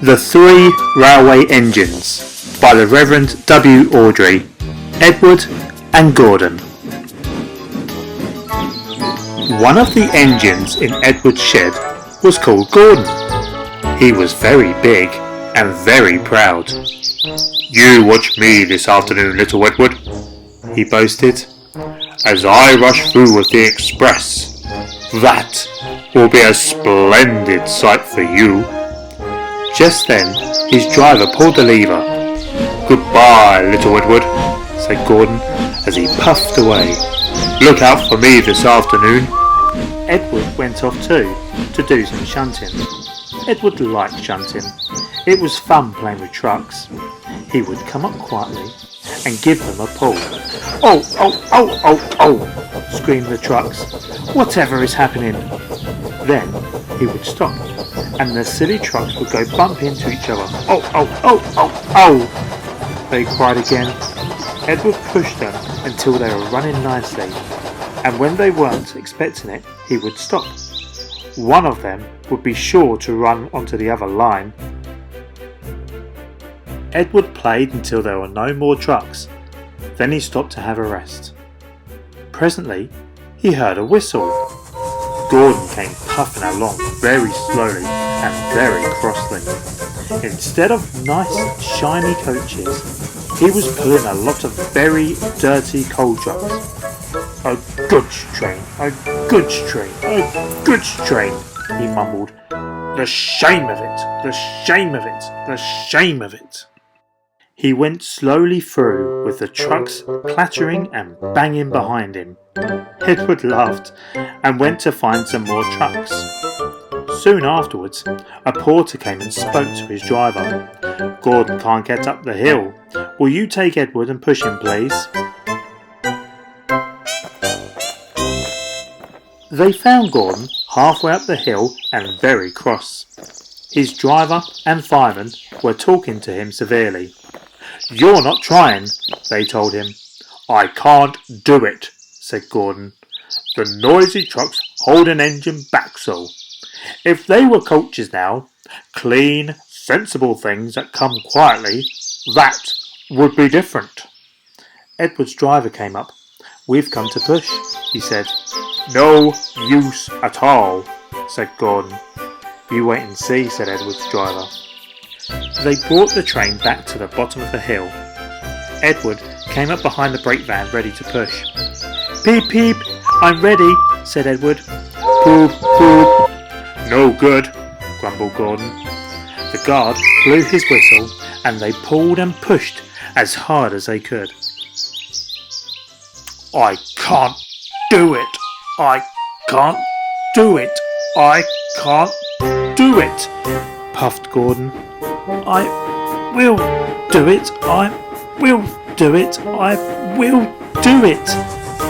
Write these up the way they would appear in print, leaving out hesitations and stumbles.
The Three Railway Engines by the Reverend W. Awdry, Edward and Gordon. One of the engines in Edward's shed was called Gordon. He was very big and very proud. "You watch me this afternoon, little Edward," he boasted, "as I rush through with the express. That will be a splendid sight for you." Just then his driver pulled the lever. "Goodbye, little Edward," said Gordon as he puffed away. "Look out for me this afternoon." Edward went off too, to do some shunting. Edward liked shunting. It was fun playing with trucks. He would come up quietly and give them a pull. "Oh, oh, oh, oh, oh," screamed the trucks. "Whatever is happening?" Then he would stop, and the silly trucks would go bump into each other. "Oh, oh, oh, oh, oh," they cried again. Edward pushed them until they were running nicely, and when they weren't expecting it, he would stop. One of them would be sure to run onto the other line. Edward played until there were no more trucks. Then he stopped to have a rest. Presently, he heard a whistle. Gordon came puffing along very slowly and very crossly. Instead of nice, shiny coaches, he was pulling a lot of very dirty coal trucks. "A goods train, a goods train, a goods train," he mumbled. "The shame of it, the shame of it, the shame of it." He went slowly through with the trucks clattering and banging behind him. Edward laughed and went to find some more trucks. Soon afterwards, a porter came and spoke to his driver. "Gordon can't get up the hill. Will you take Edward and push him, please?" They found Gordon halfway up the hill and very cross. His driver and fireman were talking to him severely. "You're not trying," they told him. "I can't do it," said Gordon. "The noisy trucks hold an engine back so. If they were coaches now, clean, sensible things that come quietly, that would be different." Edward's driver came up. "We've come to push," he said. "No use at all," said Gordon. "You wait and see," said Edward's driver. They brought the train back to the bottom of the hill. Edward came up behind the brake van ready to push. "Peep, peep, I'm ready," said Edward. "Poop, poop." "No good," grumbled Gordon. The guard blew his whistle and they pulled and pushed as hard as they could. "I can't do it. I can't do it. I can't do it," puffed Gordon. "I will do it. I will do it. I will do it,"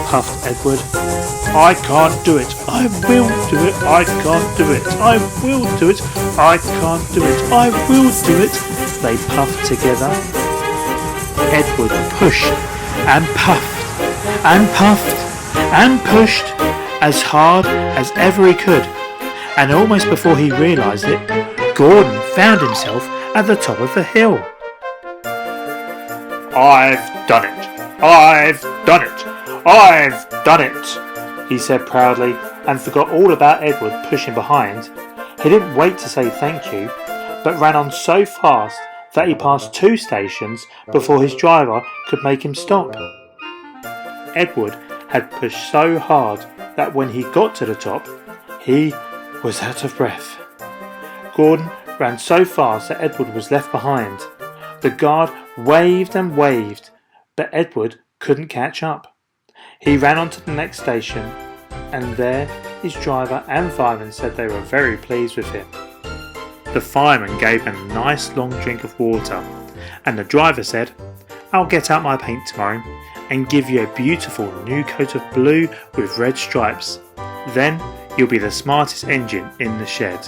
puffed Edward. "I can't do it. I will do it. I can't do it. I will do it. I can't do it. I will do it," they puffed together. Edward pushed and puffed and puffed and pushed as hard as ever he could, and almost before he realised it, Gordon found himself at the top of the hill. "I've done it! I've done it! I've done it!" he said proudly, and forgot all about Edward pushing behind. He didn't wait to say thank you, but ran on so fast that he passed 2 stations before his driver could make him stop. Edward had pushed so hard that when he got to the top, he was out of breath. Gordon ran so fast that Edward was left behind. The guard waved and waved, but Edward couldn't catch up. He ran on to the next station, and there his driver and fireman said they were very pleased with him. The fireman gave him a nice long drink of water, and the driver said, "I'll get out my paint tomorrow and give you a beautiful new coat of blue with red stripes. Then you'll be the smartest engine in the shed."